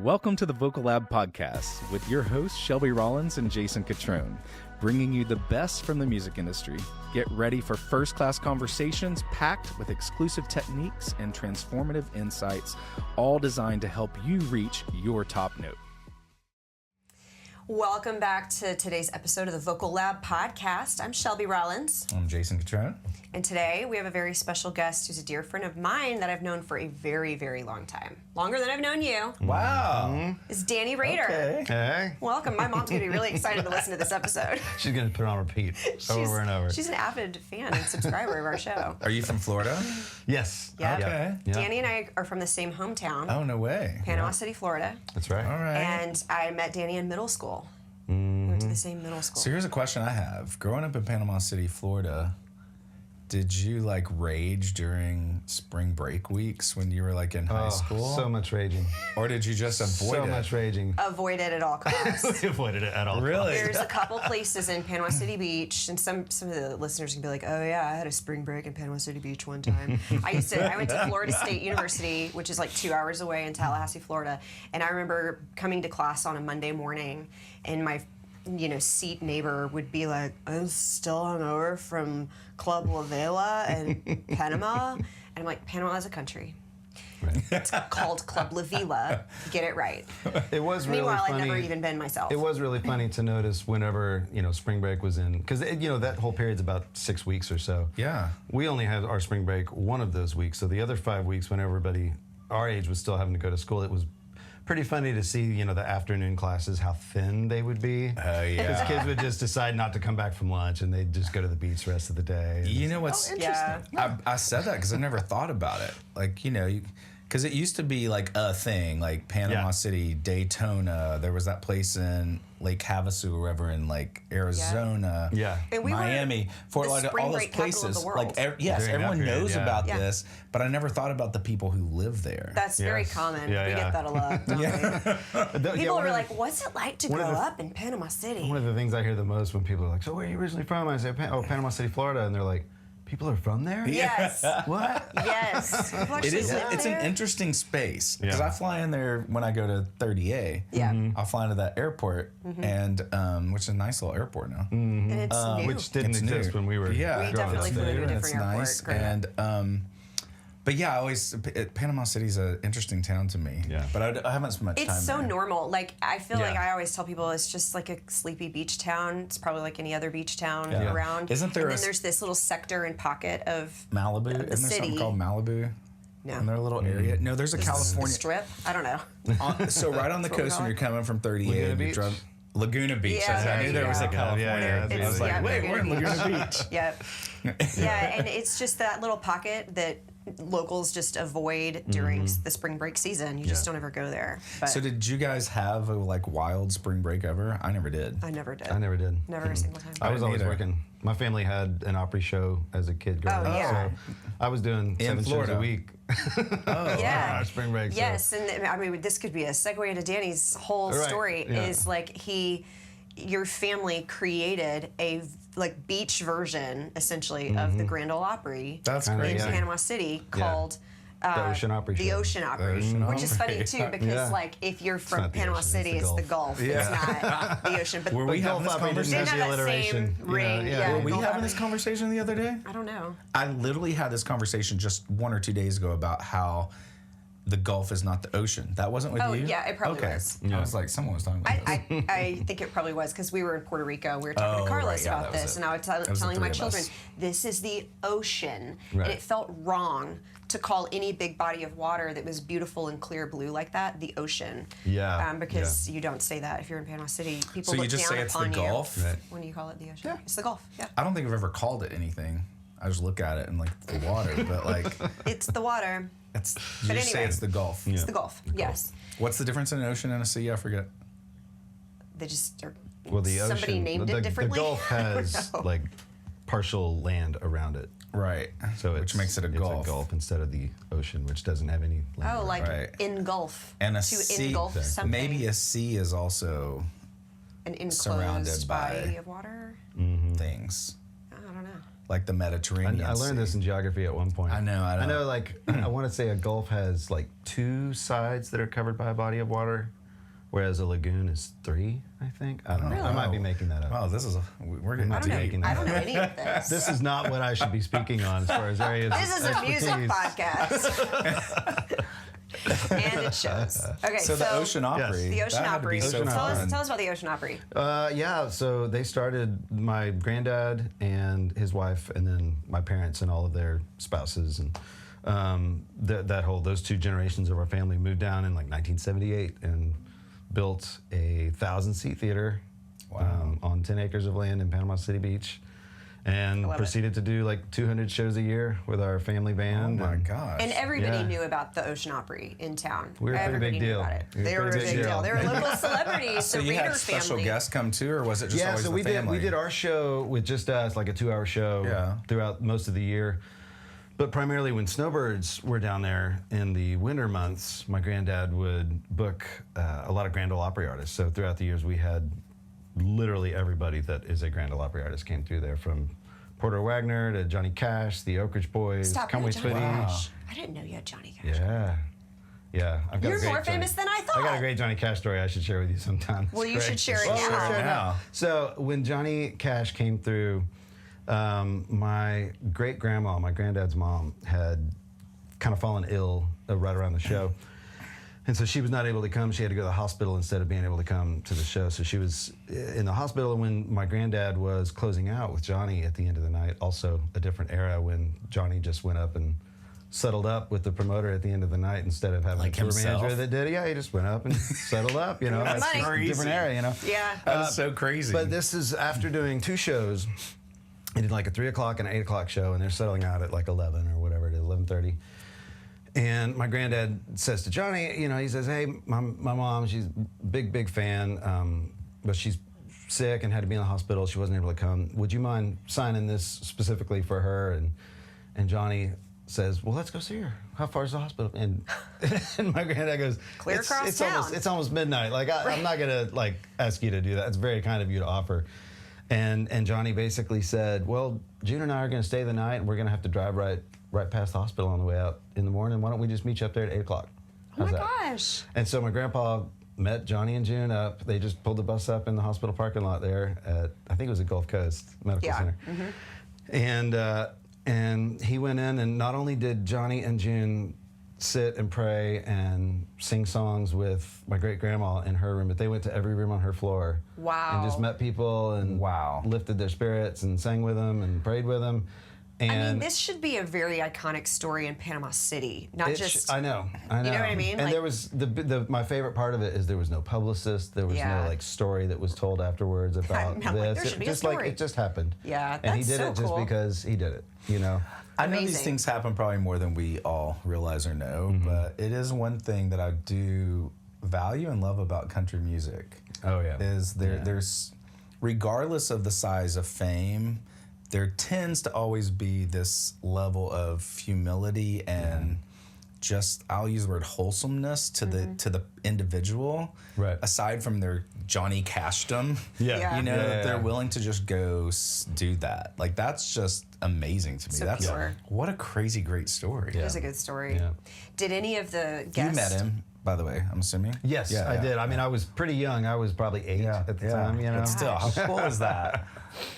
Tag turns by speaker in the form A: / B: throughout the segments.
A: Welcome to the Vocal Lab Podcast with your hosts Shelby Rollins and Jason Catrone, bringing you the best from the music industry. Get ready for first-class conversations packed with exclusive techniques and transformative insights, all designed to help you reach your top note.
B: Welcome back to today's episode of the Vocal Lab Podcast. I'm Shelby Rollins.
A: I'm Jason Catrone.
B: And today we have a very special guest who's a dear friend of mine that I've known for a very, very long time. Longer than I've known you.
A: Wow.
B: It's Danny Rader.
A: Okay.
C: Hey.
B: Welcome. My mom's going to be really excited to listen to this episode.
C: She's going to put it on repeat over and over.
B: She's an avid fan and subscriber of our show.
A: Are you from Florida?
C: Yes.
B: Yeah.
A: Okay.
C: Yeah.
B: Danny and I are from the same hometown,
A: Oh, no way.
B: Panama City, Florida.
C: That's right.
A: All right.
B: And I met Danny in middle school. We went to the same middle school.
A: So here's a question I have. Growing up in Panama City, Florida, did you like rage during spring break weeks when you were like in high school?
C: So much raging.
A: Or did you just avoid it?
C: So much raging.
B: Avoid it at all costs.
C: We avoided it at all.
A: Really?
B: There's a couple places in Panama City Beach, and some of the listeners can be like, "Oh yeah, I had a spring break in Panama City Beach one time." I went to Florida State University, which is like 2 hours away in Tallahassee, Florida, and I remember coming to class on a Monday morning, and my seat neighbor would be like, "I'm still hungover from Club La Vela in Panama," and I'm like, "Panama is a country."
C: Right.
B: It's called Club La Vela. Get it right.
C: It was really
B: Meanwhile,
C: funny.
B: I'd never even been myself.
C: It was really funny to notice whenever, spring break was in, because, that whole period's about 6 weeks or so.
A: Yeah.
C: We only had our spring break one of those weeks. So the other 5 weeks, when everybody our age was still having to go to school, it was pretty funny to see, the afternoon classes, how thin they would be.
A: Oh, yeah.
C: Because kids would just decide not to come back from lunch, and they'd just go to the beach the rest of the day.
A: You know what's
B: interesting?
A: Yeah. I said that because I never thought about it. Like, because it used to be like a thing, like Panama City, Daytona. There was that place in Lake Havasu or wherever in like Arizona,
C: Yeah.
B: And we
A: Miami, Fort
B: the
A: Lauderdale,
B: spring
A: all those
B: break capital of
A: places.
B: the world.
A: Yes,
C: During that
A: everyone
C: period,
A: knows
C: yeah.
A: about
B: Yeah.
A: this, but I never thought about the people who live there.
B: That's very
C: Yes.
B: common.
C: Yeah,
B: we
C: yeah.
B: get that a lot. Don't we? People are like, "What's it like to grow up in Panama City?"
C: One of the things I hear the most when people are like, "So where are you originally from?" I say, Panama City, Florida," and they're like, "People are from there?"
B: Yes.
C: What?
B: Yes. People
A: It
B: actually
A: is.
B: live
A: It's
B: there.
A: an interesting space because
C: Yeah.
A: I fly in there when I go to 30A.
B: Yeah.
A: I'll fly into that airport, and which is a nice little airport now.
B: And it's new.
C: Which didn't
A: It's
C: exist
A: new.
C: when we were
A: Yeah,
B: We
C: growing
B: definitely
C: up.
B: flew into a
A: and
B: different
A: it's
B: airport
A: nice.
B: growing
A: And but yeah, Panama City's an interesting town to me.
C: Yeah.
A: But I haven't spent much time
B: It's so
A: there.
B: normal. Like, I feel
C: Yeah.
B: like I always tell people it's just like a sleepy beach town. It's probably like any other beach town
A: Yeah.
B: around.
A: Isn't there
B: And
A: a
B: then there's this little sector and pocket of
A: Malibu?
B: the
A: Isn't there
B: city.
A: something called Malibu?
B: No.
A: In their little area? No, there's a
B: the
A: California.
B: strip. I don't know.
A: So right on the
B: what we
A: coast
B: call
A: when
B: it.
A: you're coming from 38,
C: Laguna
A: you
C: Beach?
A: drive Laguna Beach.
B: Yeah,
A: I knew there was a
B: yeah.
A: California.
C: Yeah,
A: I was like,
B: yeah,
A: wait, we're in Laguna Beach.
B: Yep. Yeah, and it's just that little pocket that locals just avoid during the spring break season. You just don't ever go there. But
A: So did you guys have a like wild spring break ever? I never did.
B: I never did.
C: I never did.
B: Never a single time.
C: I was
A: didn't
C: always
A: either.
C: working. My family had an Opry show as a kid growing
B: Oh,
C: up.
B: yeah.
C: So I was doing 7 shows
A: Florida.
C: a week.
B: Yeah.
C: Spring break. so-
B: Yes, and I mean, this could be a segue into Danny's whole
C: Right,
B: story.
C: yeah.
B: Is like your family created a like beach version, essentially, of the Grand Ole Opry
A: That's
C: Kinda,
A: crazy.
B: in
C: yeah.
B: Panama City called.
C: The Ocean Opry
B: The
C: show.
B: Ocean Opry,
A: Ocean
B: which is funny
A: Opry.
B: too, because
C: Yeah.
B: like if you're from
C: not the
B: Panama
C: ocean, it's
B: City,
C: the
B: it's the
C: Gulf.
B: Gulf. It's not the ocean. But
A: Were we
C: But
A: having this
C: Gulf Opry didn't
A: conversation?
C: have the
B: Didn't have that
C: alliteration.
B: same ring,
C: Yeah.
B: yeah.
A: Were we
B: Gulf
A: having
B: Opry.
A: this conversation the other day?
B: I don't know.
A: I literally had this conversation just 1 or 2 days ago about how the Gulf is not the ocean. That wasn't with
B: Oh,
A: you?
B: yeah, it probably
A: okay.
B: was.
A: I was like, someone was talking about this.
B: I think it probably was because we were in Puerto Rico. We were talking
A: Oh,
B: to Carlos
A: right, yeah,
B: about
A: that was
B: this,
A: it.
B: and I was
A: was the
B: telling my
A: three of
B: children,
A: us.
B: this is the ocean.
C: Right.
B: And it felt wrong to call any big body of water that was beautiful and clear blue like that the ocean.
C: Yeah,
B: Because you don't say that if you're in Panama City. People
A: So you
B: look
A: just
B: down
A: say it's the
B: upon you
A: Gulf?
C: Right.
B: when you call it the ocean.
C: Yeah.
B: It's the Gulf. Yeah.
A: I don't think I've ever called it anything. I just look at it and like the water, but like
B: It's the water.
A: it's you
B: But
A: just say
B: anyway.
A: it's the Gulf.
B: It's the Gulf. Yes.
A: What's the difference in an ocean and a sea? I forget.
B: They just are.
C: Well, the ocean.
B: Somebody named
C: the,
B: it differently.
C: The Gulf
B: I don't
C: has
B: know.
C: like partial land around it.
A: Right.
C: So
A: which makes it a gulf.
C: It's a gulf instead of the ocean, which doesn't have any land.
B: Oh,
C: around
B: like
A: Right.
B: engulf.
A: And a
B: to
A: sea.
B: engulf something.
A: Maybe a sea is also
B: an
A: surrounded
B: enclosed
A: by-
B: body of water.
A: things.
B: I don't know.
A: like the Mediterranean
C: I learned this in geography at one point.
A: I know.
C: Like, I want to say a gulf has like 2 sides that are covered by a body of water, whereas a lagoon is 3, I think. I don't know. I might be making that up.
A: Wow, we're getting deep.
B: I don't know any of this.
C: This is not what I should be speaking on as far as areas of
B: This is a music podcast. And it shows. Okay,
A: So the Ocean Opry.
B: The Ocean
A: that had to be
B: Opry.
A: so
B: Tell
A: fun.
B: us about the Ocean Opry.
C: Yeah, so they started, my granddad and his wife, and then my parents and all of their spouses, and those 2 generations of our family moved down in like 1978 and built a 1,000-seat theater on 10 acres of land in Panama City Beach, and proceeded to do like 200 shows a year with our family band.
A: Oh my gosh.
B: And everybody knew about the Ocean Opry in town.
C: We were a pretty big deal.
B: They were a big deal. They were local celebrities.
A: So
B: the
A: you
B: Rader
A: had special
B: family.
A: guests come too, or was it just always
C: so
A: the
C: we
A: family?
C: did our show with just us, like a 2-hour show throughout most of the year. But primarily when snowbirds were down there in the winter months, my granddad would book a lot of Grand Ole Opry artists. So throughout the years, we had literally everybody that is a Grand Ole Opry artist came through there, from Porter Wagner to Johnny Cash, the Oak Ridge Boys, Conway Twitty.
B: Cash. I didn't know you had Johnny Cash.
C: Yeah. I've got
B: You're more famous than I thought.
C: I got a great Johnny Cash story I should share with you sometime.
B: Well, you should share it
C: Well,
B: now.
C: we'll share it
A: now.
C: So when Johnny Cash came through, my great-grandma, my granddad's mom, had kind of fallen ill right around the show. And so she was not able to come. She had to go to the hospital instead of being able to come to the show. So she was in the hospital. And when my granddad was closing out with Johnny at the end of the night, also a different era when Johnny just went up and settled up with the promoter at the end of the night instead of having
A: Like
C: a tour
A: himself?
C: manager that did it. Yeah, he just went up and settled up, you know.
B: That's
C: That's
B: money.
C: a different era, you know.
B: Yeah.
A: That is so crazy.
C: But this is after doing 2 shows. He did like a 3 o'clock and an 8 o'clock show, and they're settling out at like 11 or whatever it is, 11:30. And my granddad says to Johnny, you know, he says, hey, my mom, she's a big fan, but she's sick and had to be in the hospital. She wasn't able to come. Would you mind signing this specifically for her? And Johnny says, well, let's go see her. How far is the hospital? And my granddad goes,
B: Clear across town.
C: It's almost midnight. Like, I'm not going to like ask you to do that. It's very kind of you to offer. And Johnny basically said, well, June and I are going to stay the night, and we're going to have to drive right past the hospital on the way out in the morning. Why don't we just meet you up there at 8 o'clock?
B: Oh my gosh.
C: And so my grandpa met Johnny and June up. They just pulled the bus up in the hospital parking lot there at, I think it was the Gulf Coast Medical Center. And he went in, and not only did Johnny and June sit and pray and sing songs with my great-grandma in her room, but they went to every room on her floor.
B: Wow.
C: And just met people and lifted their spirits and sang with them and prayed with them. And
B: I mean, this should be a very iconic story in Panama City, not just.
C: I know.
B: You know what I mean?
C: And
B: like,
C: there was my favorite part of it is there was no publicist. There was no like story that was told afterwards about
B: I'm
C: this.
B: like, there should be a
C: just
B: story.
C: like it just happened.
B: Yeah,
C: and he
B: that's
C: did
B: so
C: it just
B: cool.
C: because he did it. You know.
A: I know these
B: Amazing.
A: things happen probably more than we all realize or know, but it is one thing that I do value and love about country music.
C: Oh yeah.
A: Is there's regardless of the size of fame, there tends to always be this level of humility and just, I'll use the word wholesomeness to the individual.
C: Right.
A: Aside from their Johnny Cashdom.
B: Yeah.
A: You know, that they're willing to just go do that. Like, that's just amazing to me.
B: So
A: That's
B: pure.
A: what a crazy great story.
B: It is a good story.
C: Yeah.
B: Did any of the
A: You
B: guests?
A: met him, by the way, I'm assuming?
C: Yes, I did. I mean, I was pretty young. I was probably 8 at the time. You know.
A: But still, how cool is that?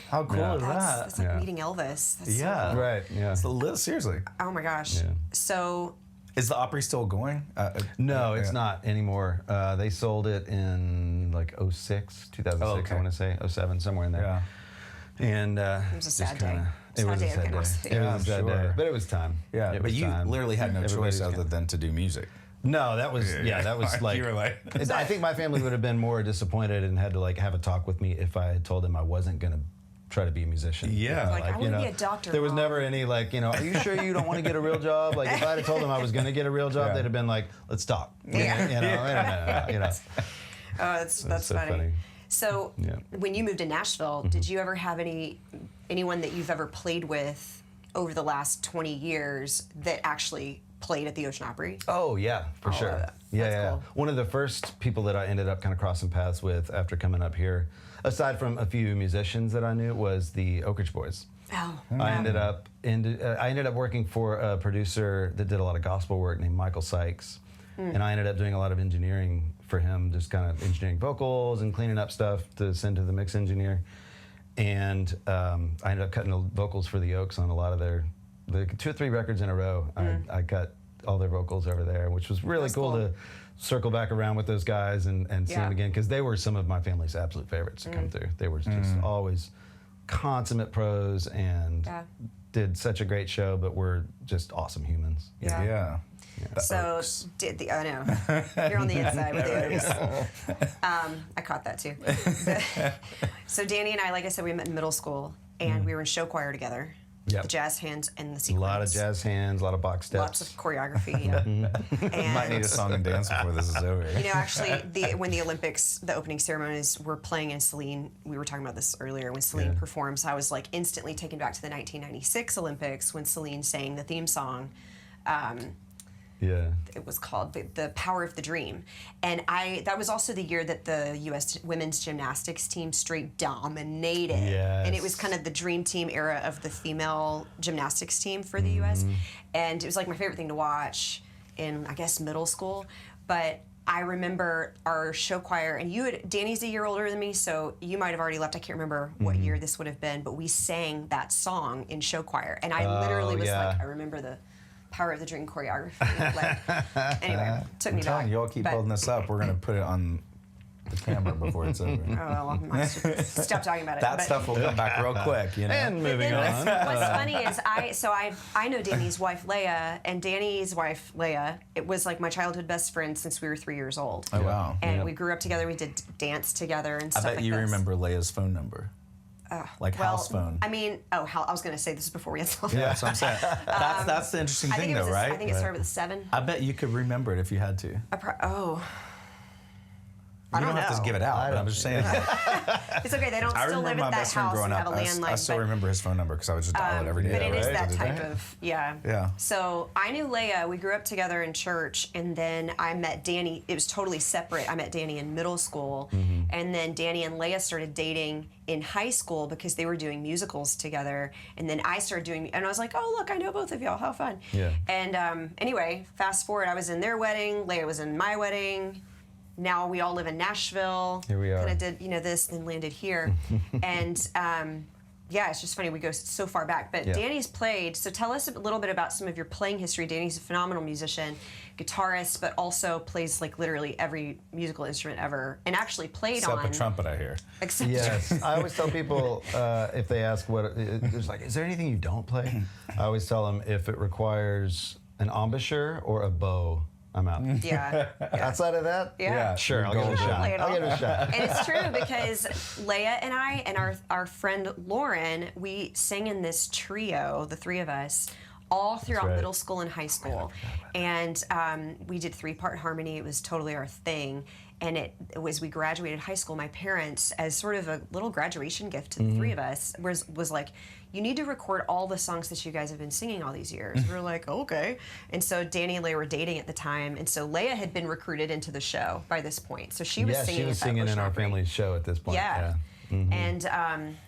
A: How cool is that?
B: That's like meeting Elvis. That's
A: Yeah.
B: So,
C: Right. Yeah.
A: Seriously.
B: oh my gosh.
C: Yeah.
B: So
A: Is the Opry still going?
C: No, it's not anymore. They sold it in like 2006,
A: okay.
C: I want to say, 07, somewhere in there.
A: Yeah.
C: And
B: it was a sad day.
C: It was a
B: day
C: sad
B: of Panama
C: day.
B: City.
C: It
A: Yeah,
C: was a sad
A: I'm sure.
C: day. But it was time.
A: Yeah,
C: It
A: but
C: was
A: you
C: time.
A: literally had no
C: Everybody's
A: choice other
C: kind-
A: than to do music.
C: No, that was that was like
A: You were like-
C: I think my family would have been more disappointed and had to like have a talk with me if I had told them I wasn't going to try to be a musician.
A: Yeah.
B: Like, I wanna be a doctor,
C: There was
B: Mom.
C: never any like, you know, are you sure you don't want to get a real job? Like if I had told them I was going to get a real job, they'd have been like, let's talk.
B: Yeah.
C: You know.
B: Oh, that's
C: so
B: funny.
C: funny.
B: So
C: Yeah.
B: when you moved to Nashville, did you ever have anyone that you've ever played with over the last 20 years that actually played at the Ocean Opry?
C: Oh yeah, for sure.
B: That's
C: Yeah.
B: cool.
C: One of the first people that I ended up kind of crossing paths with after coming up here, aside from a few musicians that I knew, was the Oak Ridge Boys.
B: Oh.
C: I ended up working for a producer that did a lot of gospel work named Michael Sykes, and I ended up doing a lot of engineering for him, just kind of engineering vocals and cleaning up stuff to send to the mix engineer. And I ended up cutting the vocals for the Oaks on a lot of the 2 or 3 records in a row. I cut all their vocals over there, which was really cool to circle back around with those guys and see them again, because they were some of my family's absolute favorites to come through. They were just always consummate pros and did such a great show, but were just awesome humans.
A: Yeah.
B: So, I know. You're on the inside with the Oaks. I caught that too. So Danny and I, like I said, we met in middle school, and we were in show choir together.
C: Yep.
B: The jazz hands and the
C: A
B: sequence.
C: lot of jazz hands, a lot of box steps.
B: Lots of choreography. Yeah. And,
A: Might need a song and dance before this is over.
B: you know, actually, when the Olympics, the opening ceremonies were playing, and Celine, we were talking about this earlier, when Celine performs, I was like instantly taken back to the 1996 Olympics when Celine sang the theme song. It was called the Power of the Dream, and that was also the year that the U.S. women's gymnastics team straight dominated, and it was kind of the dream team era of the female gymnastics team for the U.S. And it was like my favorite thing to watch in, I guess, middle school. But I remember our show choir, and Danny's a year older than me, so you might have already left. I can't remember what year this would have been, but we sang that song in show choir, and I literally was like, I remember the Power of the Dream choreography. Like, anyway, took me back.
A: You all keep holding this up. We're going to put it on the camera before it's over.
B: Oh, well, I stop talking about it.
A: That stuff will come back real quick, you know.
C: And moving on.
B: What's funny is I know Danny's wife Leia, and Danny's wife Leia, it was like my childhood best friend since we were 3 years old.
A: Oh, wow.
B: And we grew up together. We did dance together and stuff
A: I bet
B: like
A: you
B: this.
A: remember Leia's phone number. House phone.
B: I mean, I was going to say this is before we had cell phone.
A: Yeah, that's what I'm saying. That's the interesting thing, though, right?
B: I think it started with a 7.
A: I bet you could remember it if you had to.
B: I don't
A: have
B: know.
A: to give it out, but I'm just saying.
B: It's okay. They don't
A: I
B: still
A: remember
B: live
A: my
B: at that
A: best friend
B: house
A: growing
B: and
A: up.
B: have a landline.
A: I still remember his phone number because I would just dial it every day.
B: But it is
A: right?
B: that type of,
A: Yeah.
B: So I knew Leia. We grew up together in church, and then I met Danny. It was totally separate. I met Danny in middle school, and then Danny and Leia started dating in high school because they were doing musicals together. And then I started doing, and I was like, oh, look, I know both of y'all. How fun.
C: Yeah.
B: And anyway, fast forward, I was in their wedding. Leia was in my wedding. Now we all live in Nashville.
C: Here we are.
B: Kind of did, this, then landed here. And it's just funny. We go so far back. But Danny's played. So tell us a little bit about some of your playing history. Danny's a phenomenal musician, guitarist, but also plays like literally every musical instrument ever, and actually played
A: Except
B: on.
A: a trumpet, I hear.
B: Except
C: Yes, I always tell people if they ask it's like, is there anything you don't play? I always tell them if it requires an embouchure or a bow, I'm out.
B: Yeah.
C: Outside of that,
B: Yeah.
C: sure, I'll give it a shot. I'll give it a shot.
B: And it's true because Leia and I and our friend Lauren, we sang in this trio, the 3 of us, all throughout middle school and high school. And we did 3-part harmony. It was totally our thing. And it was, we graduated high school, my parents, as sort of a little graduation gift to the 3 of us, was like, you need to record all the songs that you guys have been singing all these years. We were like, okay. And so Danny and Leia were dating at the time. And so Leia had been recruited into the show by this point. So she was singing.
C: She was singing in our family's show at this point.
B: Yeah. And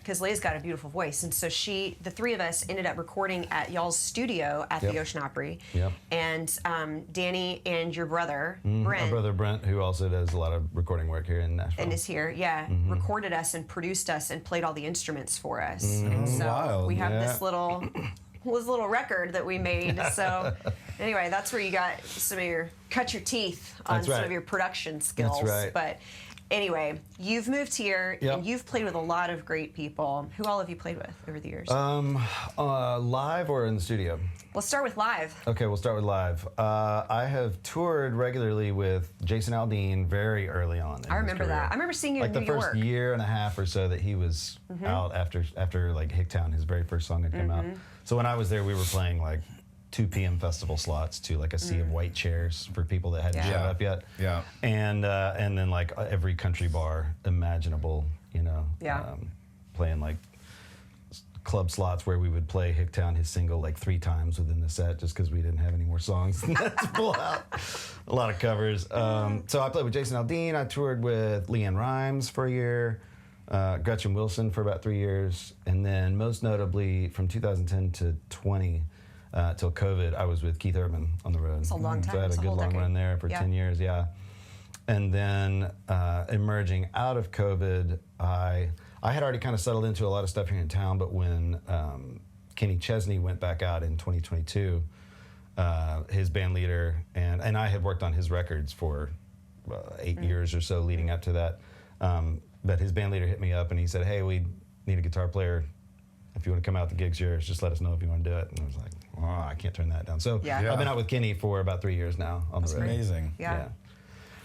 B: because Leia's got a beautiful voice, and so the 3 of us ended up recording at y'all's studio at the Ocean Opry.
C: Yep.
B: And Danny and your brother Brent,
C: my brother Brent, who also does a lot of recording work here in Nashville,
B: and is here, recorded us and produced us and played all the instruments for us. And so
A: Wild.
B: we have this little record that we made. So anyway, that's where you got cut your teeth on some of your production skills.
C: That's right.
B: But anyway, you've moved here and you've played with a lot of great people. Who all have you played with over the years?
C: live or in the studio?
B: Let's start with live.
C: Okay, we'll start with live. I have toured regularly with Jason Aldean very early on.
B: I remember that. I remember seeing you in New York.
C: Like the first year and a half or so that he was out after like Hicktown, his very first song had come out. So when I was there, we were playing like 2 p.m. festival slots to like a sea of white chairs for people that hadn't showed up yet.
A: Yeah.
C: And then like every country bar imaginable, playing like club slots where we would play Hicktown, his single, like 3 times within the set, just because we didn't have any more songs to pull out. A lot of covers. So I played with Jason Aldean. I toured with Leanne Rimes for a year, Gretchen Wilson for about 3 years, and then most notably from 2010 to 20 till COVID, I was with Keith Urban on the road.
B: It's a long time.
C: So I had
B: It's
C: a
B: a
C: good
B: whole
C: long
B: decade.
C: run there for 10 years, yeah. And then emerging out of COVID, I had already kind of settled into a lot of stuff here in town, but when Kenny Chesney went back out in 2022, his band leader, and I had worked on his records for 8 years or so leading up to that, but his band leader hit me up and he said, hey, we need a guitar player. If you want to come out, the gig's yours. Just let us know if you want to do it. And I was like, oh, I can't turn that down. So
B: Yeah.
C: I've been out with Kenny for about 3 years now on the road.
A: Amazing.
B: Yeah.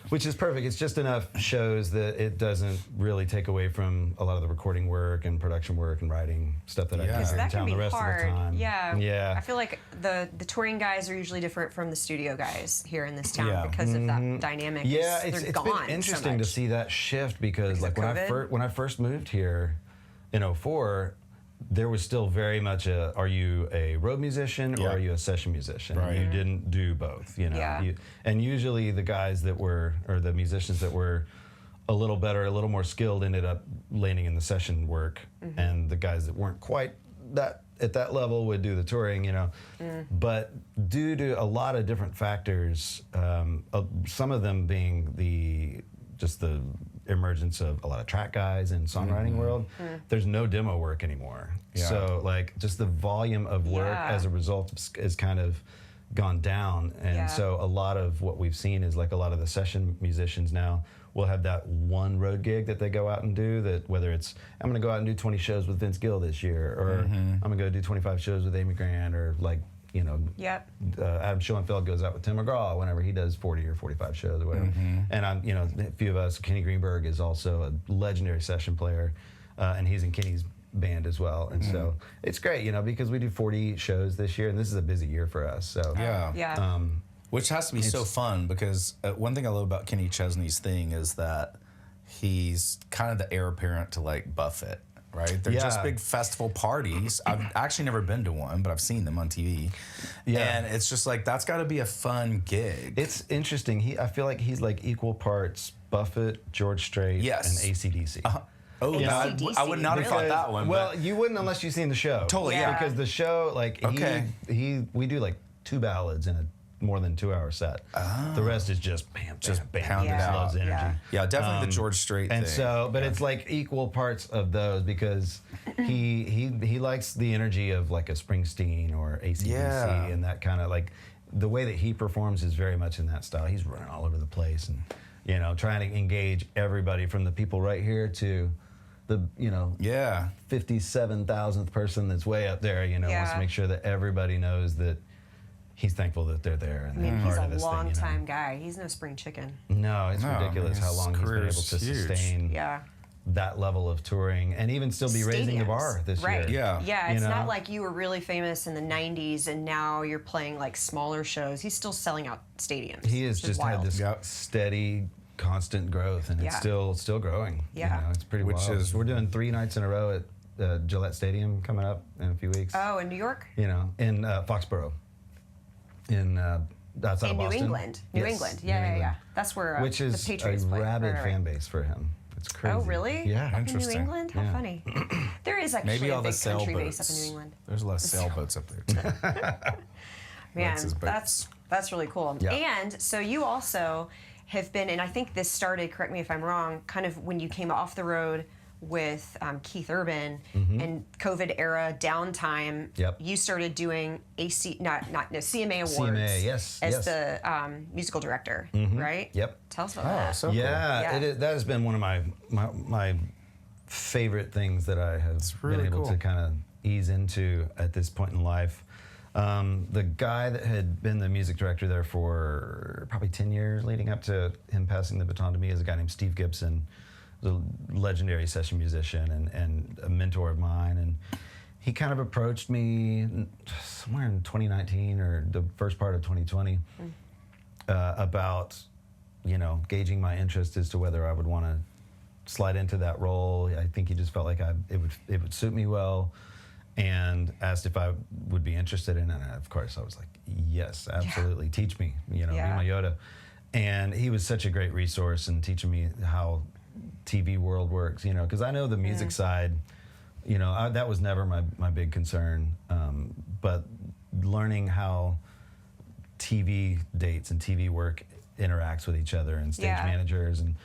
C: Which is perfect. It's just enough shows that it doesn't really take away from a lot of the recording work and production work and writing stuff that I do
A: Because
C: here in
B: That can
C: town
B: be
C: the rest
B: hard.
C: of the time.
B: Yeah. I feel like the touring guys are usually different from the studio guys here in this town because of that dynamic.
C: Yeah,
B: They're
C: it's
B: gone
C: been interesting
B: so
C: to
B: much.
C: see that shift because like
B: COVID?
C: when I first moved here in 2004, there was still very much are you a road musician or are you a session musician?
A: Right.
C: You didn't do both, you know.
B: Yeah.
C: And usually the guys that were, or the musicians that were a little better, a little more skilled ended up landing in the session work, and the guys that weren't quite at that level would do the touring, you know. But due to a lot of different factors, some of them being the emergence of a lot of track guys in songwriting world, there's no demo work anymore.
A: Yeah.
C: So like just the volume of work as a result is kind of gone down. And so a lot of what we've seen is like a lot of the session musicians now will have that one road gig that they go out and do, that whether it's I'm going to go out and do 20 shows with Vince Gill this year, or I'm going to go do 25 shows with Amy Grant, or like, you know, Adam Schoenfeld goes out with Tim McGraw whenever he does 40 or 45 shows or whatever. And I'm, you know, a few of us, Kenny Greenberg is also a legendary session player, and he's in Kenny's band as well. And so it's great, you know, because we do 40 shows this year, and this is a busy year for us. So
A: Which has to be so fun because one thing I love about Kenny Chesney's thing is that he's kind of the heir apparent to like Buffett. Right? They're just big festival parties. I've actually never been to one, but I've seen them on TV. Yeah. And it's just like, that's got to be a fun gig.
C: It's interesting. I feel like he's like equal parts Buffett, George Strait, and AC/DC.
A: Oh,
B: Yeah.
A: I would not have thought that one.
C: Well,
A: but
C: you wouldn't unless you've seen the show.
A: Totally,
B: yeah.
C: Because the show, like, we do like 2 ballads in a more than 2-hour set. The rest is just bam, bam.
A: pounded
C: He just
A: out.
C: loves energy.
A: Yeah, definitely the George Strait
C: And
A: thing.
C: so, but it's like equal parts of those because he likes the energy of like a Springsteen or AC/DC and that kind of like the way that he performs is very much in that style. He's running all over the place and, you know, trying to engage everybody from the people right here to the, you know, 57,000th person that's way up there, you know, wants to make sure that everybody knows that he's thankful that they're there and they're part of this
B: He's a long
C: thing, you know?
B: time guy. He's no spring chicken.
C: No, it's ridiculous how
A: his
C: long he's been able
A: career's
C: to
A: huge.
C: sustain that level of touring and even still be raising the bar this
B: right.
C: year.
B: Yeah, it's
C: You know?
B: not like you were really famous in the 90s and now you're playing like smaller shows. He's still selling out stadiums.
C: He has
B: which is
C: just had
B: wild.
C: this steady, constant growth, and it's still growing.
B: Yeah.
C: You know, it's pretty wild. We're doing 3 nights in a row at Gillette Stadium coming up in a few weeks.
B: Oh, in New York?
C: You know, in Foxborough. In outside of
B: New
C: England.
B: England. New
C: Yes,
B: England.
C: New
B: Yeah,
C: England.
B: yeah. That's where
C: Which is
B: the Patriots
C: a
B: play.
C: rabid
B: Right.
C: fan base for him. It's crazy.
B: Oh, really?
C: Yeah.
B: Up in New
A: Interesting.
B: England? How funny. There is actually
A: maybe
B: a
A: all the
B: big country
A: sailboats.
B: base up in New England.
A: There's a lot of sailboats up there too.
B: Man,
A: his boats.
B: that's really cool.
C: Yeah.
B: And so you also have been, and I think this started, correct me if I'm wrong, kind of when you came off the road with Keith Urban and COVID era downtime.
C: Yep.
B: You started doing CMA Awards.
C: CMA, yes,
B: As
C: yes.
B: the musical director, right?
C: Yep.
B: Tell us about that.
A: So cool.
C: Yeah,
B: Yeah.
C: that has been one of my favorite things that I have
A: really
C: been able
A: cool.
C: to kind of ease into at this point in life. The guy that had been the music director there for probably 10 years leading up to him passing the baton to me is a guy named Steve Gibson, the legendary session musician and a mentor of mine. And he kind of approached me somewhere in 2019 or the first part of 2020 about, you know, gauging my interest as to whether I would want to slide into that role. I think he just felt like it would suit me well. and asked if I would be interested in it. And of course, I was like, yes, absolutely. Teach me, be my Yoda. And he was such a great resource in teaching me how TV world works, because I know the music side, that was never my big concern. But learning how TV dates and TV work interacts with each other, and stage managers and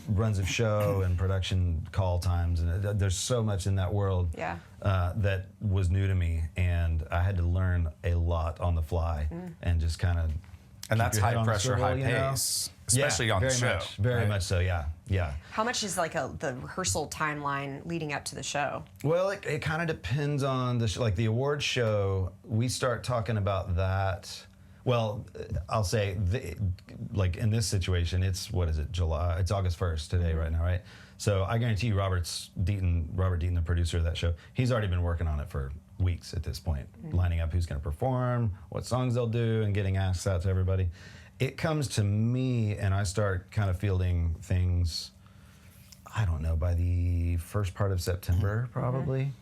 C: runs of show and production call times, and there's so much in that world that was new to me, and I had to learn a lot on the fly and just kind of.
A: And that's high pressure, high pace, especially on the show.
C: Very much so, yeah.
B: How much is like the rehearsal timeline leading up to the show?
C: Well, it kind of depends on the show. Like the award show, we start talking about that. Well, I'll say, like in this situation, it's, July? It's August 1st today right now, right? So I guarantee you Robert Deaton, the producer of that show, he's already been working on it for weeks at this point, lining up who's going to perform, what songs they'll do, and getting asks out to everybody. It comes to me, and I start kind of fielding things, I don't know, by the first part of September, probably.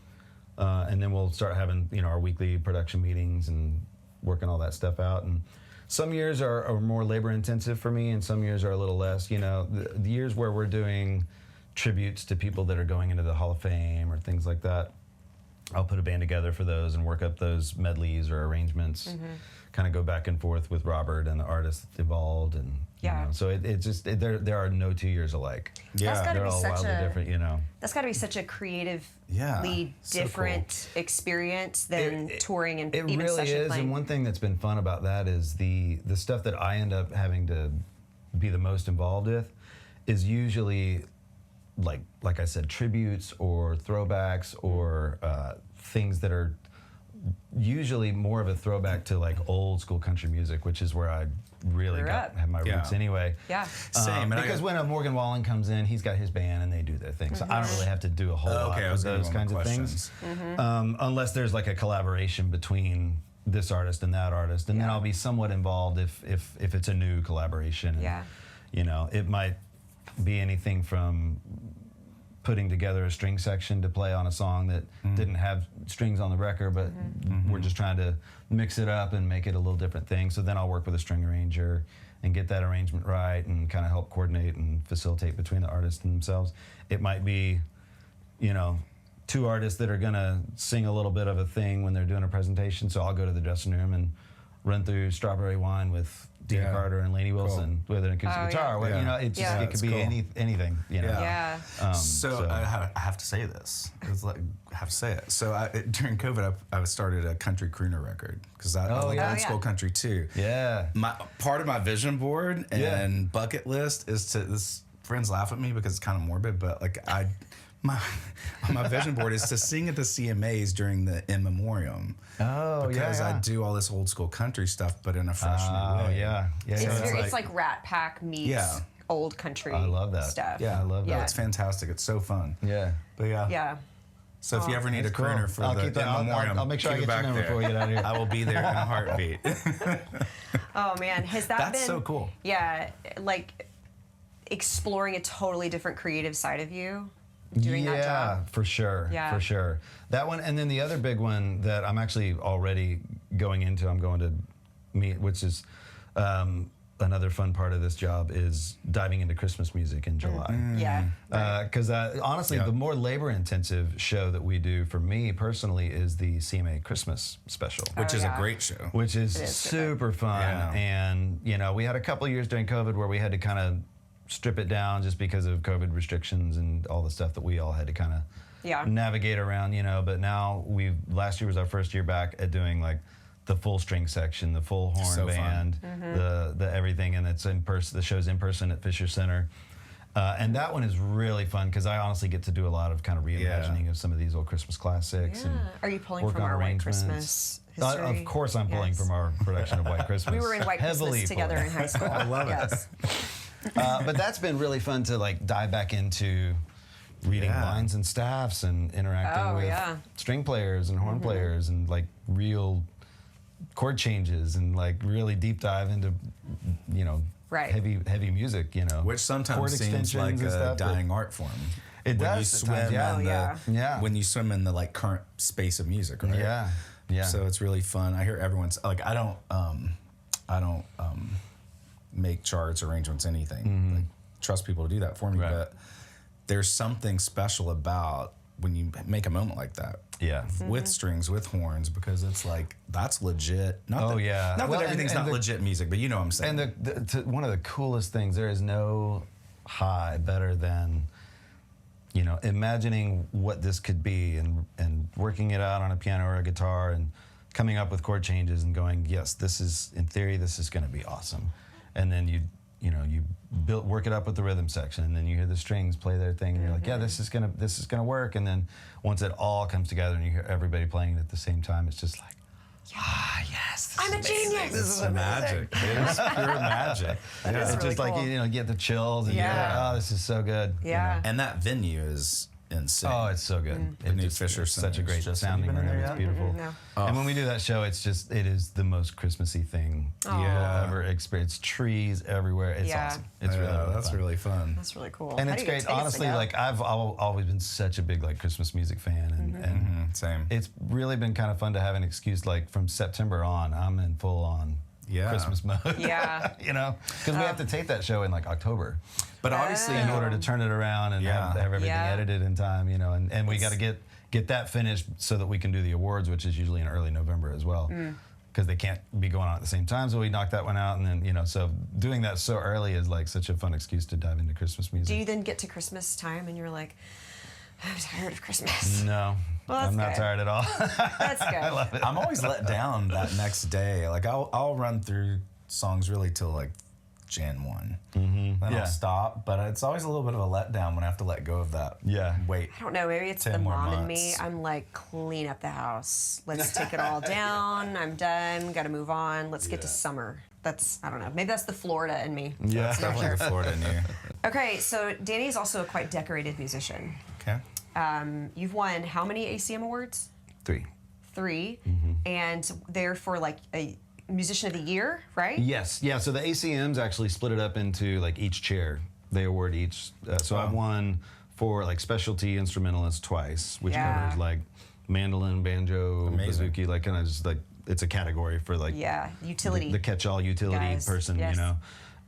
C: And then we'll start having, our weekly production meetings and working all that stuff out. And some years are more labor intensive for me, and some years are a little less. The years where we're doing tributes to people that are going into the Hall of Fame or things like that, I'll put a band together for those and work up those medleys or arrangements, kind of go back and forth with Robert and the artists involved, and so it just there are no 2 years alike. They're all wildly different.
B: That's got to be such a creatively different
A: so cool.
B: experience than touring and even
C: really
B: session
C: is.
B: playing.
C: And one thing that's been fun about that is the stuff that I end up having to be the most involved with is usually like I said, tributes or throwbacks or things that are usually more of a throwback to like old school country music, which is where I really have my roots anyway.
A: Same.
C: Because when Morgan Wallen comes in, he's got his band and they do their thing. So I don't really have to do a whole lot of those kinds of things. Unless there's like a collaboration between this artist and that artist. And then I'll be somewhat involved if it's a new collaboration. And, it might be anything from putting together a string section to play on a song that didn't have strings on the record, but we're just trying to mix it up and make it a little different thing. So then I'll work with a string arranger and get that arrangement right and kind of help coordinate and facilitate between the artists and themselves. It might be, two artists that are gonna sing a little bit of a thing when they're doing a presentation. So I'll go to the dressing room and run through Strawberry Wine with Dean Carter and Lainey Wilson with an acoustic guitar. It could be anything.
A: So I have to say this. I have to say it. So during COVID, I started a country crooner record because I love old school country too. Part of my vision board and bucket list is to. Friends laugh at me because it's kind of morbid, but my vision board is to sing at the CMAs during the In Memoriam. Because I do all this old school country stuff, but in a fresh new way.
B: It's like Rat Pack meets old country.
C: I love that
B: stuff.
C: I love that.
B: It's
A: fantastic. It's so fun. But So if you ever need a crooner for the In Memoriam,
C: I'll make sure I get your number before we get out of here.
A: I will be there in a heartbeat.
B: Oh man, has that been?
A: That's so cool.
B: Yeah, like exploring a totally different creative side of you. Doing that job.
C: For sure. For sure. That one, and then the other big one that I'm actually already going to meet, which is another fun part of this job, is diving into Christmas music in July. Because honestly, the more labor-intensive show that we do for me personally is the CMA Christmas special.
A: Which is a great show.
C: Which is super fun. And, we had a couple of years during COVID where we had to kind of strip it down just because of COVID restrictions and all the stuff that we all had to kind of navigate around, But now last year was our first year back at doing like the full string section, the full horn band, the everything, and it's in person. The show's in person at Fisher Center, and that one is really fun because I honestly get to do a lot of kind of reimagining of some of these old Christmas classics. And
B: are you pulling from our White Christmas history?
C: Of course, I'm pulling from our production of White Christmas.
B: We were in White Christmas together in high school.
C: I love it. But that's been really fun to like dive back into reading lines and staffs and interacting with string players and horn players and like real chord changes and like really deep dive into heavy music,
A: which sometimes seems like a dying art form.
C: It
A: when
C: does
A: you swim
C: yeah.
A: when you swim in the like current space of music, right?
C: Yeah.
A: So it's really fun. I hear everyone's like, I don't make charts, arrangements, anything. Like, trust people to do that for me.
C: Right.
A: But there's something special about when you make a moment like that.
C: Yeah.
A: With strings, with horns, because it's like, that's legit. Not that everything's not legit music, but you know what I'm saying.
C: And one of the coolest things, there is no high better than, imagining what this could be and working it out on a piano or a guitar and coming up with chord changes and going, yes, this is, in theory, this is going to be awesome. And then you work it up with the rhythm section, and then you hear the strings play their thing, and you're like, yeah, this is gonna work. And then once it all comes together and you hear everybody playing it at the same time, it's just like, yes,
B: I'm a genius.
C: This is
A: magic. It is pure magic.
C: Yeah, it's
B: really
C: just
B: cool.
C: like get the chills, and you're like, oh, this is so good.
B: Yeah.
A: And that venue is insane.
C: Oh, it's so good.
A: The new Fisher
C: it's such a great
A: Center's
C: sounding room. It's beautiful.
B: No.
C: And when we do that show, it is the most Christmassy thing you'll ever experience. Trees everywhere. It's awesome. It's
A: that's
C: fun.
A: really fun.
B: That's really cool.
C: And
B: How
C: it's
B: do you get
C: great.
B: tickets to
C: Honestly,
B: go?
C: like I've always been such a big like Christmas music fan, and
A: Same.
C: it's really been kind of fun to have an excuse. Like from September on, I'm in full on Christmas mode.
B: Yeah.
C: Because we have to tape that show in like October.
A: But obviously,
C: In order to turn it around and have everything edited in time, and we got to get that finished so that we can do the awards, which is usually in early November as well, because they can't be going on at the same time. So we knocked that one out, and then so doing that so early is like such a fun excuse to dive into Christmas music.
B: Do you then get to Christmas time and you're like, I'm tired of Christmas?
C: No,
B: Well, that's
C: I'm not
B: good.
C: tired at all.
B: That's good.
C: I love it.
A: I'm always let down that next day. Like I'll run through songs really till like Jan 1. Then I'll stop, but it's always a little bit of a letdown when I have to let go of that.
C: Yeah.
A: Wait.
B: I don't know, maybe it's
A: 10
B: the
A: more
B: mom in me.
A: months.
B: I'm like, clean up the house. Let's take it all down. I'm done. Got to move on. Let's get to summer. I don't know. Maybe that's the Florida in me.
C: Yeah.
A: That's definitely the Florida in you.
B: Okay, so Danny is also a quite decorated musician.
A: Okay.
B: You've won how many ACM awards?
C: 3.
B: 3. And they're for like a Musician of the Year, right?
C: Yes, yeah. So the ACMs actually split it up into like each chair. They award each. So I've won for like specialty instrumentalist twice, which covers like mandolin, banjo,
A: Amazing.
C: bouzouki, like kind of just like it's a category for like
B: utility.
C: the catch-all utility
B: guys.
C: person,
B: Yes.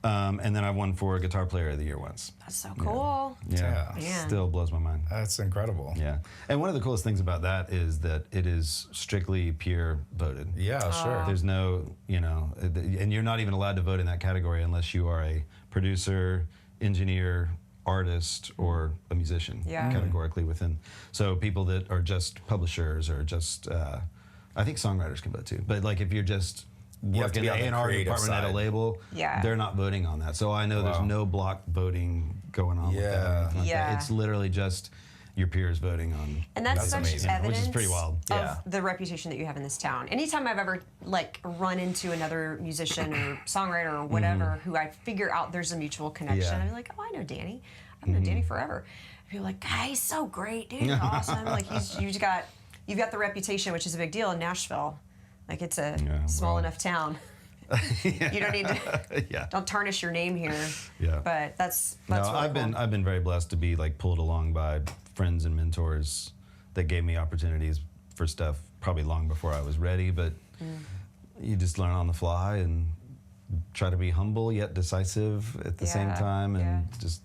C: And then I won for Guitar Player of the Year once.
B: That's so cool.
C: Yeah,
B: Man.
C: still blows my mind.
A: That's incredible.
C: Yeah, and one of the coolest things about that is that it is strictly peer voted.
A: Yeah, sure.
C: There's no, and you're not even allowed to vote in that category unless you are a producer, engineer, artist, or a musician, categorically within. So people that are just publishers or just, I think songwriters can vote too. But like if you're just
A: You have
C: working
A: to be
C: the
A: on the
C: A&R
A: creative
C: department at a
A: side.
C: label, they're not voting on that. So I know there's no block voting going on with that. Or anything like that. It's literally just your peers voting on.
B: And that's such
A: amazing.
B: evidence
C: Which is pretty wild.
B: of the reputation that you have in this town. Anytime I've ever like run into another musician or songwriter or whatever who I figure out there's a mutual connection, I'm like, oh, I know Danny. I've known Danny forever. People are like, God, he's so great, dude. You're awesome. Like you've got the reputation, which is a big deal in Nashville. Like it's a small enough town. You don't need to don't tarnish your name here.
C: Yeah.
B: But that's
C: No,
B: really
C: I've
B: cool.
C: been very blessed to be like pulled along by friends and mentors that gave me opportunities for stuff probably long before I was ready, but you just learn on the fly and try to be humble yet decisive at the same time and just,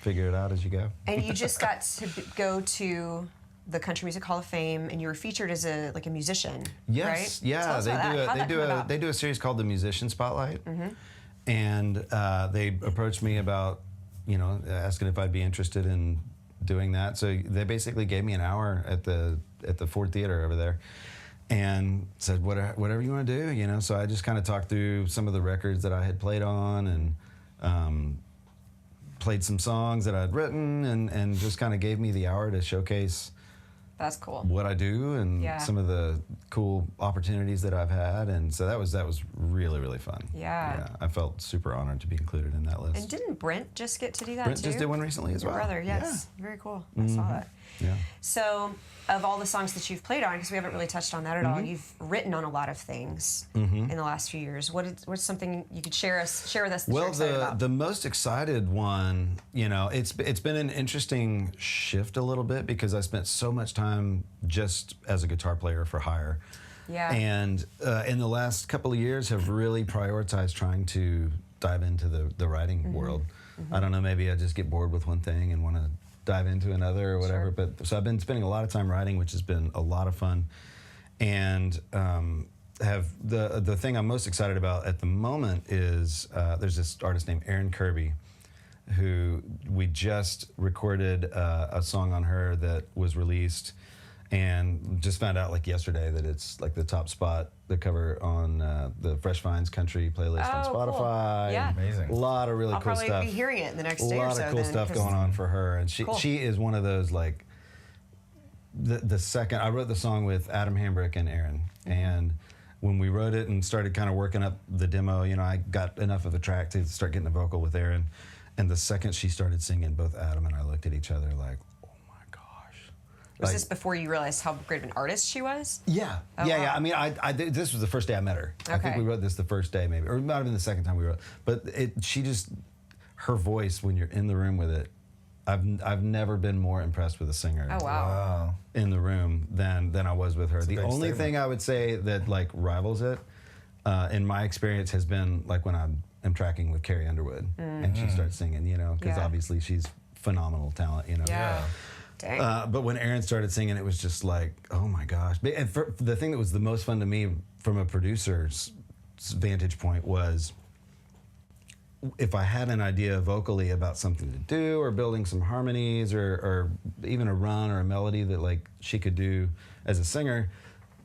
C: figure it out as you go.
B: And you just got to go to the Country Music Hall of Fame, and you were featured as a musician.
C: Yes,
B: right?
C: yeah,
B: Tell us
C: they
B: about
C: do
B: that. How'd that come about?
C: they do a series called the Musician Spotlight, and they approached me about asking if I'd be interested in doing that. So they basically gave me an hour at the Ford Theater over there, and said whatever you want to do, So I just kind of talked through some of the records that I had played on and played some songs that I'd written, and just kind of gave me the hour to showcase.
B: That's cool.
C: What I do and some of the cool opportunities that I've had, and so that was really, really fun.
B: Yeah.
C: I felt super honored to be included in that list.
B: And didn't Brent just get to do that
C: Brent
B: too?
C: just did one recently as
B: Your
C: well.
B: brother, yes. Very cool. I saw that.
C: Yeah.
B: So, of all the songs that you've played on, because we haven't really touched on that at all, you've written on a lot of things in the last few years. What's something you could share with us that you're excited about?
C: The most excited one, it's been an interesting shift a little bit because I spent so much time just as a guitar player for hire.
B: Yeah.
C: And in the last couple of years have really prioritized trying to dive into the writing world. I don't know, maybe I just get bored with one thing and want to dive into another or whatever.
B: Sure.
C: But so I've been spending a lot of time writing, which has been a lot of fun. And have the thing I'm most excited about at the moment is there's this artist named Erin Kirby, who we just recorded a song on her that was released, and just found out like yesterday that it's like the top spot, the cover on the Fresh Finds Country playlist on Spotify.
B: Cool. Yeah.
D: Amazing.
C: A lot of really
B: I'll
C: cool
B: probably
C: stuff.
B: be hearing it in the next
C: A
B: day or
C: lot
B: so.
C: of cool stuff going on for her, and she is one of those like the second I wrote the song with Adam Hambrick and Aaron, and when we wrote it and started kind of working up the demo, I got enough of a track to start getting a vocal with Aaron, and the second she started singing, both Adam and I looked at each other like, oh my gosh.
B: Was this before you realized how great of an artist she was?
C: Yeah,
B: Oh,
C: yeah.
B: wow.
C: I mean, this was the first day I met her. I think
B: Okay.
C: we wrote this the first day, maybe, or it might have been the second time we wrote. But her voice when you're in the room with it, I've never been more impressed with a singer.
B: Oh, wow.
C: In the room than I was with her.
D: That's a
C: The
D: big
C: only
D: statement.
C: thing I would say that like rivals it, in my experience, has been like when I'm tracking with Carrie Underwood and she starts singing, because
B: Yeah.
C: obviously she's phenomenal talent,
B: Yeah. Dang.
C: but when Aaron started singing, it was just like, oh my gosh. And the thing that was the most fun to me from a producer's vantage point was if I had an idea vocally about something to do or building some harmonies or even a run or a melody that like she could do as a singer,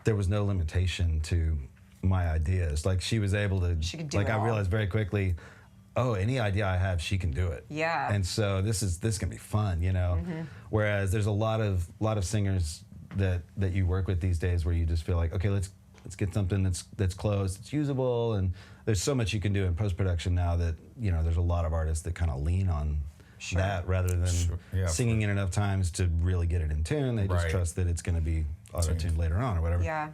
C: there was no limitation to my ideas. Like she was able to,
B: She could do
C: like
B: it
C: I
B: all.
C: realized very quickly, oh, any idea I have, she can do it.
B: Yeah.
C: And so this can be fun, Whereas there's a lot of singers that you work with these days where you just feel like, okay, let's get something that's close, it's usable, and there's so much you can do in post-production now that there's a lot of artists that kind of lean on that rather than singing it enough times to really get it in tune. They just
D: Right.
C: trust that it's going to be auto-tuned later on or whatever.
B: Yeah.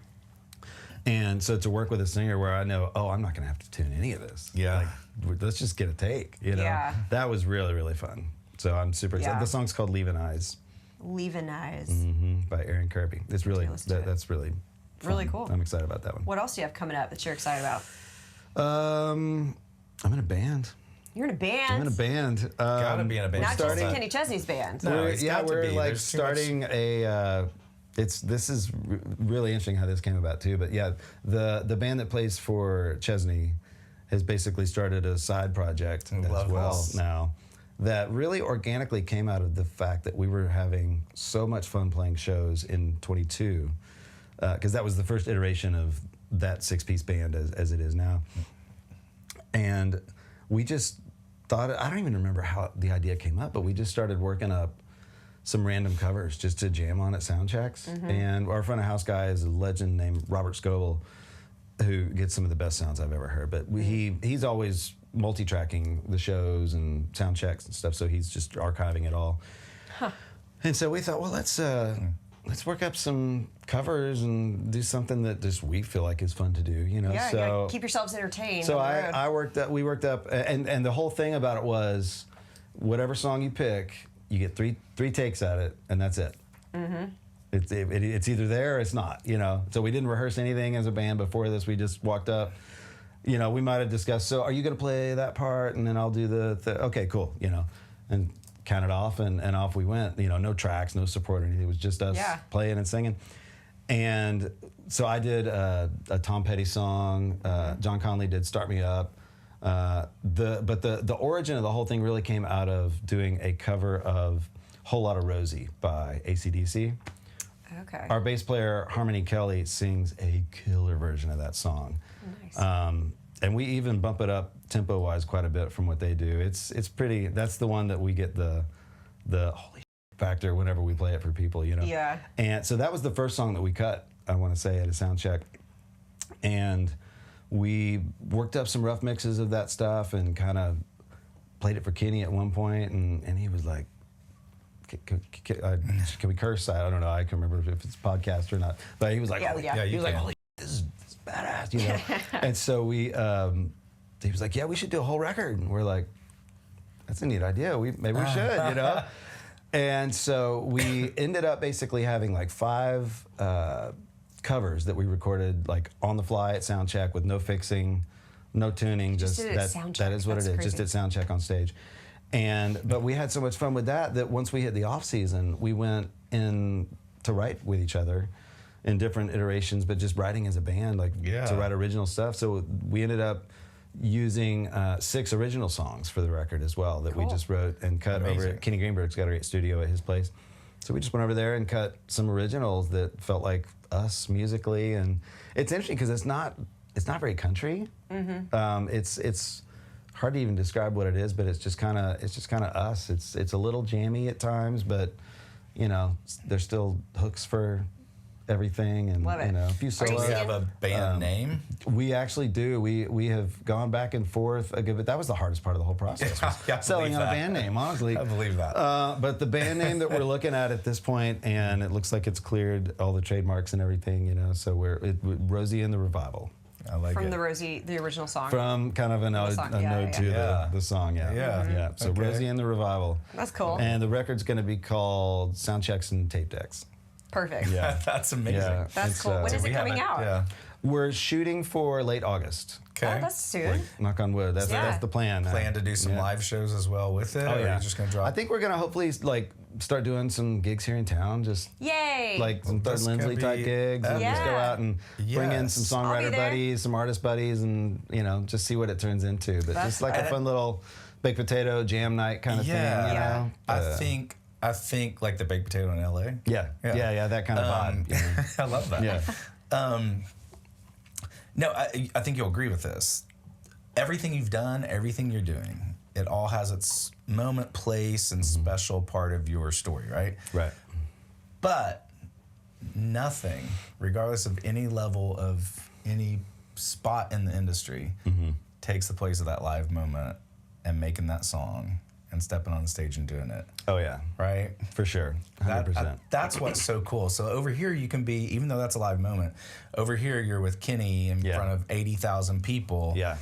C: And so to work with a singer where I know, oh, I'm not going to have to tune any of this.
D: Yeah.
C: Like, let's just get a take.
B: Yeah.
C: That was really, really fun. So I'm super excited.
B: Yeah.
C: The song's called "Leaving Eyes"
B: Leaving Eyes.
C: by Erin Kirby. It's really
B: listen to it.
C: that's really fun.
B: Really cool.
C: I'm excited about that one.
B: What else do you have coming up that you're excited about?
C: I'm in a band.
B: You're in a band.
C: I'm in a band.
D: Gotta be in a band.
B: Not
C: starting-
B: just in Kenny Chesney's band.
D: No, it's got to
C: we're
D: be.
C: like
D: There's too much-
C: starting a. This is really interesting how this came about too. But yeah, the band that plays for Chesney has basically started a side project as
D: Love
C: well
D: this.
C: now. That really organically came out of the fact that we were having so much fun playing shows in 22, because that was the first iteration of that 6-piece band as it is now. And we just thought, I don't even remember how the idea came up, but we just started working up some random covers just to jam on at sound checks. And our front of house guy is a legend named Robert Scoble, who gets some of the best sounds I've ever heard. But he's always multi-tracking the shows and sound checks and stuff, so he's just archiving it all. And so we thought, well, let's work up some covers and do something that just we feel like is fun to do,
B: Yeah,
C: So
B: you gotta keep yourselves entertained.
C: so
B: on the road.
C: we worked up, and the whole thing about it was, whatever song you pick, you get three takes at it, and that's it. It's either there or it's not, So we didn't rehearse anything as a band before this. We just walked up. We might have discussed, so are you going to play that part, and then I'll do okay, cool, and counted off, and off we went. No tracks, no support or anything. It was just us playing and singing. And so I did a Tom Petty song. John Conley did "Start Me Up." But the origin of the whole thing really came out of doing a cover of "Whole Lotta Rosie" by AC/DC.
B: Okay.
C: Our bass player Harmony Kelly sings a killer version of that song.
B: Nice.
C: And we even bump it up tempo-wise quite a bit from what they do. It's pretty. That's the one that we get the holy factor whenever we play it for people,
B: Yeah.
C: And so that was the first song that we cut, I want to say, at a sound check. And we worked up some rough mixes of that stuff and kind of played it for Kenny at one point, and he was like, can we curse? I don't know. I can remember if it's podcast or not. But he was like, he was like, holy, this is badass, you know. And so he was like, yeah, we should do a whole record. And we're like, that's a neat idea. Maybe we should, you know. And so we ended up basically having like 5 covers that we recorded like on the fly at sound check with no fixing, no tuning. Just that is what it is. Crazy. Just at sound check on stage. But we had so much fun with that once we hit the off season, we went in to write with each other in different iterations, but just writing as a band, to write original stuff. So we ended up using 6 original songs for the record as well that we just wrote and cut over at Kenny Greenberg's got a great studio at his place. So we just went over there and cut some originals that felt like us musically, and it's interesting because it's not very country. It's hard to even describe what it is, but it's just kind of us. It's a little jammy at times, but you know, there's still hooks for everything, and
B: Love it.
C: You know, a few solos.
D: Do you have a band name?
C: We actually do. We have gone back and forth a good bit. That was the hardest part of the whole process. Was selling out a band name, honestly.
D: I believe that.
C: But the band name that we're looking at this point, and it looks like it's cleared all the trademarks and everything, you know. So Rosie and the Revival.
D: I like
B: From
D: it.
B: the Rosie, the original song.
C: From kind of a node to the song, yeah. So Rosie and the Revival.
B: That's cool.
C: And the record's going to be called Sound Checks and Tape Decks.
B: Perfect.
C: Yeah.
D: That's amazing.
C: Yeah.
B: That's cool. When is it coming out?
D: Yeah.
C: We're shooting for late August.
D: Okay.
B: Oh, that's soon.
C: Knock on wood. That's the plan.
D: Plan to do some live shows as well with it?
C: Oh,
D: or
C: yeah.
D: are you just going to drop?
C: I think we're going to hopefully start doing some gigs here in town. Just
B: Yay!
C: like some Third Lindsley type gigs, and just go out and bring in some songwriter buddies, some artist buddies, and you know, just see what it turns into. But just like a fun little baked potato jam night kind of thing. You know?
D: I think like the baked potato in LA.
C: Yeah, that kind of vibe. Yeah.
D: I love that.
C: Yeah.
D: No, I think you'll agree with this. Everything you've done, everything you're doing, it all has its moment, place, and special part of your story, right?
C: Right.
D: But nothing, regardless of any level of any spot in the industry, takes the place of that live moment and making that song and stepping on the stage and doing it.
C: Oh yeah.
D: Right?
C: For sure. 100%.
D: That's what's so cool. So over here you can be, even though that's a live moment, over here you're with Kenny in front of 80,000 people.
C: Yeah.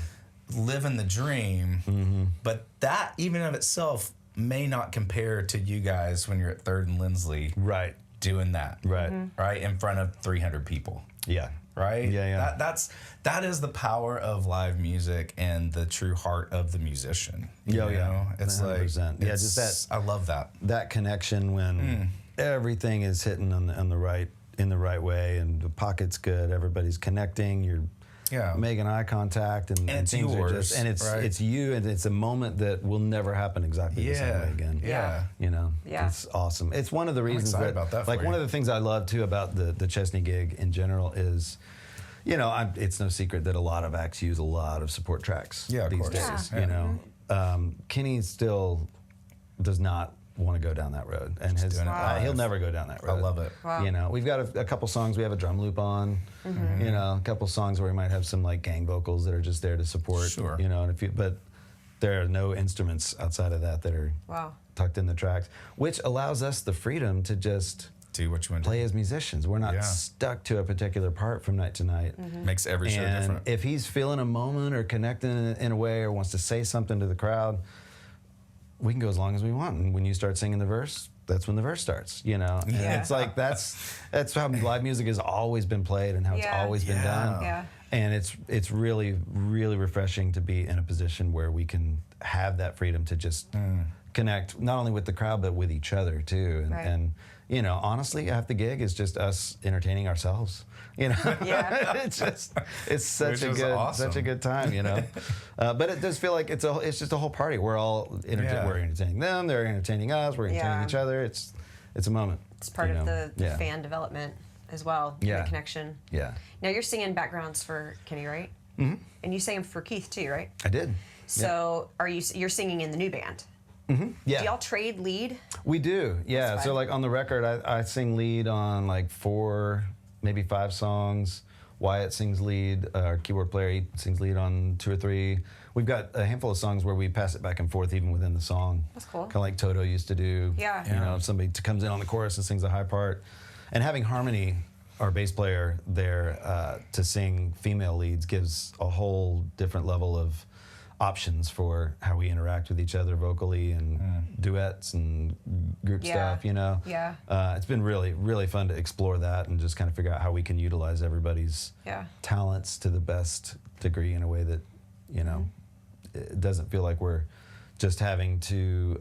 D: Living the dream. But that even of itself may not compare to you guys when you're at Third and Lindsley.
C: Right.
D: Doing that.
C: Right.
D: Right? In front of 300 people.
C: Yeah.
D: Right?
C: Yeah.
D: That is the power of live music and the true heart of the musician. You know? It's
C: 100%.
D: like,
C: just that.
D: I love that.
C: That connection when everything is hitting in the right way, and the pocket's good. Everybody's connecting. You're making eye contact, and
D: it's
C: things
D: yours,
C: are just, and it's you, and it's a moment that will never happen exactly the same way again.
D: Yeah.
C: You know.
B: Yeah.
C: It's awesome. It's one of the reasons
D: excited about that
C: like
D: for
C: one
D: you.
C: of the things I love too about the Chesney gig in general is, you know, it's no secret that a lot of acts use a lot of support tracks
D: of
C: these
D: course.
C: days.
D: Yeah.
C: You know, Kenny still does not want to go down that road, and he'll never go down that road.
D: I love it.
B: Wow.
C: You know, we've got a couple songs we have a drum loop on. You know, a couple songs where we might have some like gang vocals that are just there to support.
D: Sure.
C: You know, but there are no instruments outside of that are tucked in the tracks, which allows us the freedom to just
D: do what you want to
C: play as musicians. We're not stuck to a particular part from night to night.
D: Makes every show different.
C: If he's feeling a moment or connecting in a way or wants to say something to the crowd, we can go as long as we want. And when you start singing the verse, that's when the verse starts, you know? And it's like, that's how live music has always been played and how it's always been done.
B: Yeah.
C: And it's really, really refreshing to be in a position where we can have that freedom to just connect, not only with the crowd, but with each other too. And you know, honestly, half the gig is just us entertaining ourselves. You know, it's such a good time. You know, but it does feel like it's just a whole party. We're all we're entertaining them. They're entertaining us. We're entertaining each other. It's a moment.
B: It's part of the fan development as well. The connection.
C: Yeah.
B: Now you're singing backgrounds for Kenny, right? Mm-hmm. And you sang them for Keith too, right?
C: I did.
B: So you're singing in the new band?
C: Mm-hmm. Yeah.
B: Do y'all trade lead?
C: We do. Yeah. So like on the record, I sing lead on like 4, maybe 5 songs. Wyatt sings lead. Our keyboard player, he sings lead on 2 or 3. We've got a handful of songs where we pass it back and forth even within the song.
B: That's cool.
C: Kind of like Toto used to do.
B: Yeah.
C: You know, if somebody comes in on the chorus and sings a high part. And having Harmony, our bass player there, to sing female leads gives a whole different level of options for how we interact with each other vocally and duets and group stuff, you know?
B: Yeah.
C: It's been really, really fun to explore that and just kind of figure out how we can utilize everybody's talents to the best degree in a way that, you know, it doesn't feel like we're just having to,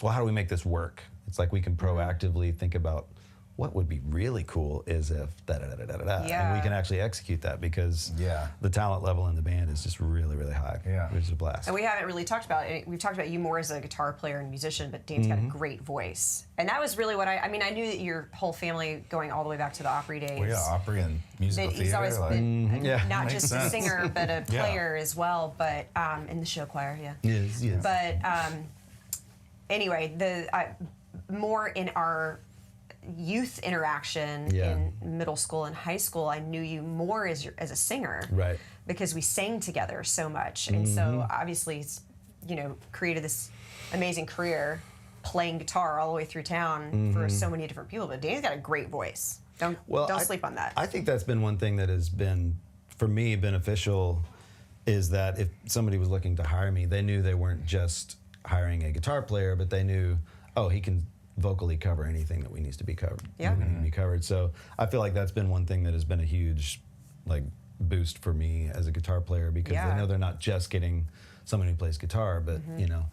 C: well, how do we make this work? It's like we can proactively think about what would be really cool is if da-da-da-da-da-da. And we can actually execute that because the talent level in the band is just really, really high. Yeah. Which is a blast.
B: And we haven't really talked about it. We've talked about you more as a guitar player and musician, but Dane's got a great voice. And that was really what I mean, I knew that your whole family going all the way back to the Opry days.
D: Well, yeah, Opry and musical theater.
B: He's always been not just a singer, but a player as well, but in the show choir,
C: Yes.
B: But anyway, more in our youth interaction in middle school and high school, I knew you more as a singer,
C: right?
B: Because we sang together so much, and so obviously, you know, created this amazing career playing guitar all the way through town for so many different people. But Dane's got a great voice. Don't sleep on that.
C: I think that's been one thing that has been for me beneficial, is that if somebody was looking to hire me, they knew they weren't just hiring a guitar player, but they knew, oh, he can vocally cover anything that needs to be covered.
B: Yeah.
C: We need to be covered. So I feel like that's been one thing that has been a huge boost for me as a guitar player, because they know they're not just getting someone who plays guitar, but you know,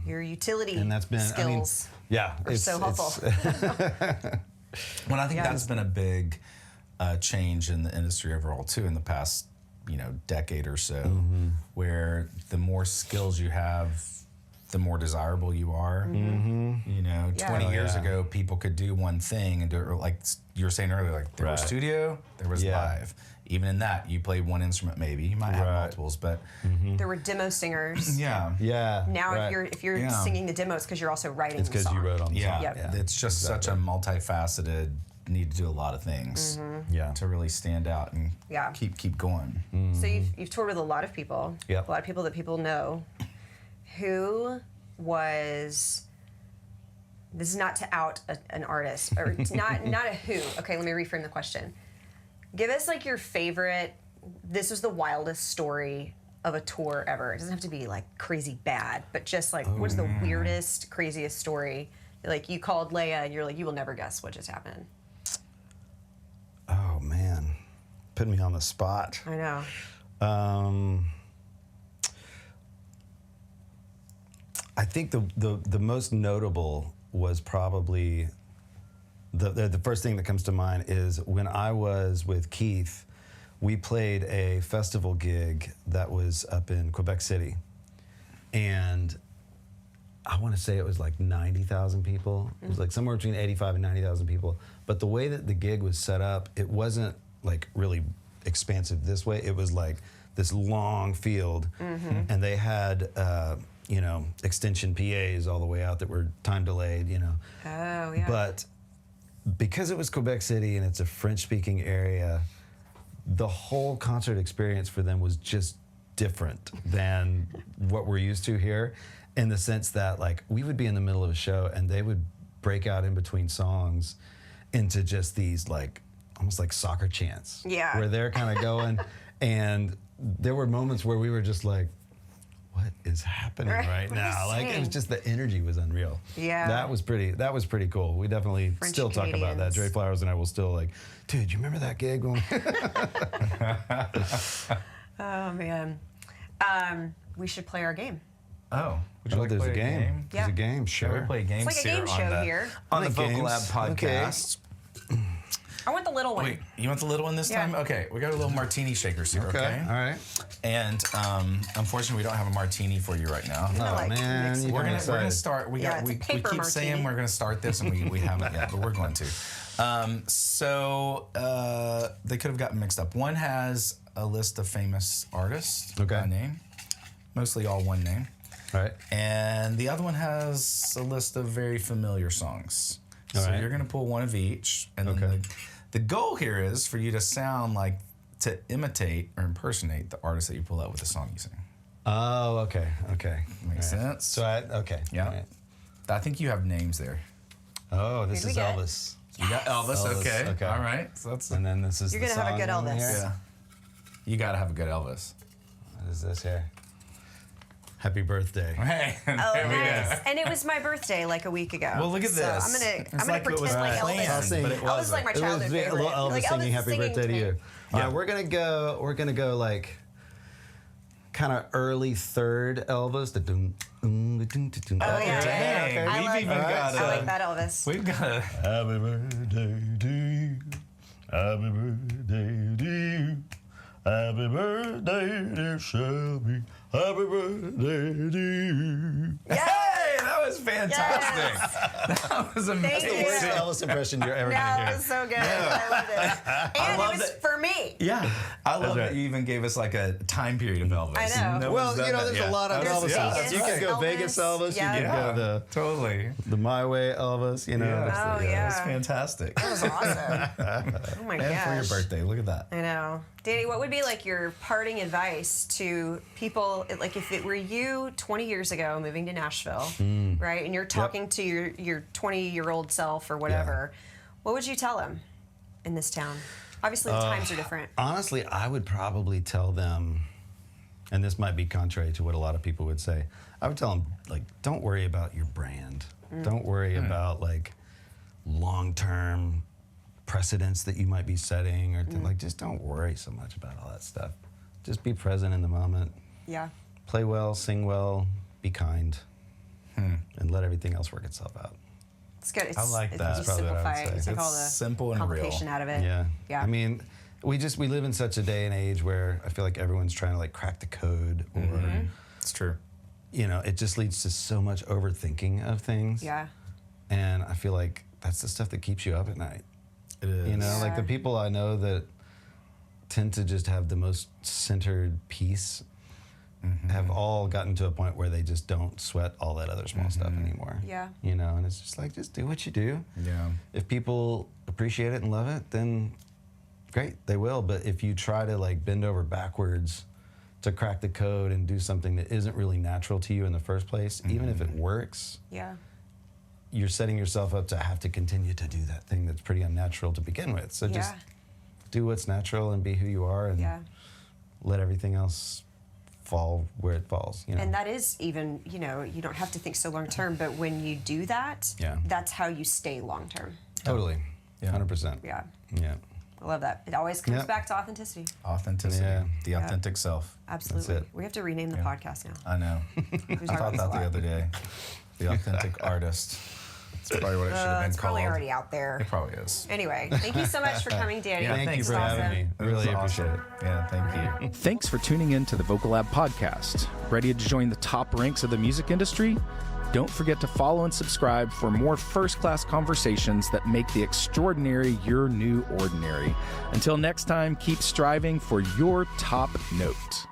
B: your utility
C: and that's been
B: skills are so helpful.
D: Well, I think that's been a big change in the industry overall too in the past, you know, decade or so, where the more skills you have, the more desirable you are. You know, 20 years ago, people could do one thing and do it like you were saying earlier, like there was studio, there was live. Even in that, you played one instrument maybe. You might have multiples, but...
B: There were demo singers.
C: Now
B: if you're singing the demos, because you're also writing
C: it's
B: the song.
C: because you wrote on the song.
D: It's just such a multifaceted, need to do a lot of things to really stand out and keep going.
B: So you've toured with a lot of people, a lot of people that people know. Who was... This is not to out an artist, or not a who. Okay, let me reframe the question. Give us like your favorite, this was the wildest story of a tour ever. It doesn't have to be like crazy bad, but just like, what's the weirdest, craziest story? Like you called Leia and you're like, you will never guess what just happened.
C: Oh man, put me on the spot.
B: I know.
C: I think the most notable was probably the first thing that comes to mind is when I was with Keith, we played a festival gig that was up in Quebec City, and I want to say it was like 90,000 people. It was like somewhere between 85 and 90,000 people. But the way that the gig was set up, it wasn't like really expansive this way. It was like this long field, and they had you know, extension PAs all the way out that were time delayed, you know.
B: Oh, yeah.
C: But because it was Quebec City and it's a French-speaking area, the whole concert experience for them was just different than what we're used to here, in the sense that like we would be in the middle of a show and they would break out in between songs into just these like almost like soccer chants.
B: Yeah.
C: Where they're kind of going, and there were moments where we were just like, what is happening right now? Like it was just, the energy was unreal.
B: Yeah.
C: That was pretty cool. We definitely
B: French
C: still talk about that. Dre Flowers and I will still like, dude, you remember that gig?
B: Oh man. We should play our game.
D: Oh, would you like to
C: there's
D: play
C: a game.
B: Yeah.
C: There's a game, sure.
D: We play games
B: It's like a game show here.
D: on the
C: like
D: Vocal Lab
C: games.
D: podcast.
B: I want the little one.
D: Wait, you want the little one this
B: Yeah.
D: time? Okay, we got a little martini shakers here, okay?
C: All right.
D: And unfortunately, we don't have a martini for you right now.
C: Oh,
B: like
C: man.
B: mix it.
C: You're
D: We're
C: excited.
D: gonna start. We
B: Yeah, it's a
D: we
B: paper
D: keep
B: martini.
D: saying we're gonna start this, and we haven't yet, but we're going to. So they could have gotten mixed up. One has a list of famous artists by name, mostly all one name.
C: All right.
D: And the other one has a list of very familiar songs. So
C: All right.
D: you're gonna pull one of each, and then The goal here is for you to to imitate or impersonate the artist that you pull out with the song you sing.
C: Oh, okay.
D: Makes sense.
C: So
D: Yeah.
C: Right.
D: I think you have names there.
C: Oh, this
B: Who'd we
C: is
B: get?
C: Elvis.
D: You got Elvis.
C: Elvis, okay.
D: All right. So that's
C: And then this is
B: You're
C: the
B: gonna have a
C: song
B: good
C: one
B: Elvis.
C: here.
D: yeah. You got to have a good Elvis.
C: What is this here? Happy birthday.
D: Hey.
B: Oh,
D: there we
B: nice.
D: go.
B: And it was my birthday like a week ago.
D: Well, look at
B: So
D: this.
B: I'm gonna
D: Like it was
B: pretend like
D: planned,
B: Elvis.
D: but it
B: Elvis is like my childhood
C: It was
B: favorite.
C: a little Elvis
B: Like,
C: singing
B: is
C: happy
B: singing
C: birthday to
B: me.
C: you.
D: Yeah.
C: Yeah, we're gonna go like kind of early third Elvis. The dun, dun, dun, dun, dun.
B: Oh, yeah.
D: Dang.
C: Okay.
B: I
D: We've
B: like-
D: even got
B: I like that Elvis.
D: We've got a
C: Happy birthday to you. Happy birthday to you. Happy birthday, dear Shelby. Happy birthday to you.
D: Hey, that was fantastic.
B: Yes.
D: That was
B: Thank
D: amazing.
B: you.
C: Worst Elvis impression you're ever
B: No,
C: gonna
B: it
C: hear.
B: was so good. I loved it. And
D: love
B: it was
D: that-
B: for me.
D: Yeah, I love
C: right.
D: that you even gave us like a time period of Elvis.
B: I know.
D: No
C: Well,
D: one's done that
C: there's
D: yet.
C: a lot of
B: There's
C: Elvis.
B: Vegas
C: You could go
B: Elvis.
C: Vegas Elvis.
B: Yeah.
C: You could
D: Yeah,
C: go
D: totally.
C: the My Way Elvis. You know.
D: Yeah.
C: that's
B: Oh,
C: the-
B: yeah.
D: That's fantastic.
B: That was awesome. Oh my
D: And
B: gosh.
D: for your birthday, look at that.
B: I know. Danny, what would be like your parting advice to people, like if it were you 20 years ago moving to Nashville, right, and you're talking to your 20-year-old self or whatever, what would you tell them in this town? Obviously, the times are different.
C: Honestly, I would probably tell them, and this might be contrary to what a lot of people would say. I would tell them, like, don't worry about your brand. Don't worry about like long-term precedents that you might be setting, or like, just don't worry so much about all that stuff. Just be present in the moment.
B: Yeah.
C: Play well, sing well, be kind, and let everything else work itself out.
B: It's good. It's,
D: I like
B: it's
D: that.
B: just
C: Probably what I would
B: simplify.
C: say.
B: You take
D: It's
B: all the
D: simple and
B: complication
D: real.
B: out of it.
C: Yeah.
B: Yeah.
C: I mean, we live in such a day and age where I feel like everyone's trying to like crack the code, or
D: It's true.
C: you know, it just leads to so much overthinking of things.
B: Yeah.
C: And I feel like that's the stuff that keeps you up at night.
D: It is.
C: You know, like
B: Yeah.
C: the people I know that tend to just have the most centered peace have all gotten to a point where they just don't sweat all that other small stuff anymore.
B: Yeah.
C: You know, and it's just like, just do what you do.
D: Yeah.
C: If people appreciate it and love it, then great, they will. But if you try to like bend over backwards to crack the code and do something that isn't really natural to you in the first place, even if it works,
B: Yeah.
C: you're setting yourself up to have to continue to do that thing that's pretty unnatural to begin with. So just
B: Yeah.
C: do what's natural and be who you are, and
B: Yeah.
C: let everything else fall where it falls. You know?
B: And that is even, you know, you don't have to think so long term, but when you do that,
C: Yeah.
B: that's how you stay long term.
C: Totally.
D: Yeah.
C: 100%.
B: Yeah.
C: Yeah.
B: I love that. It always comes
C: Yep.
B: back to authenticity.
D: Authenticity.
C: Yeah.
D: The authentic self.
B: Absolutely.
C: it.
B: We have to rename the podcast now.
D: I know.
B: We
D: I
B: talk
D: thought
B: about this
D: that
B: a
D: the
B: lot.
D: other day. The authentic artist. It's probably what it should have been
B: It's
D: called.
B: probably already out there.
D: It probably is.
B: Anyway, thank you so much for coming, Danny.
D: Yeah,
C: Thank you
D: thanks,
C: for
B: This was
C: having
B: awesome.
C: me.
D: It was
C: Really
D: awesome.
C: appreciate it.
D: Yeah, thank you.
A: Thanks for tuning in to the Vocal Lab podcast. Ready to join the top ranks of the music industry? Don't forget to follow and subscribe for more first-class conversations that make the extraordinary your new ordinary. Until next time, keep striving for your top note.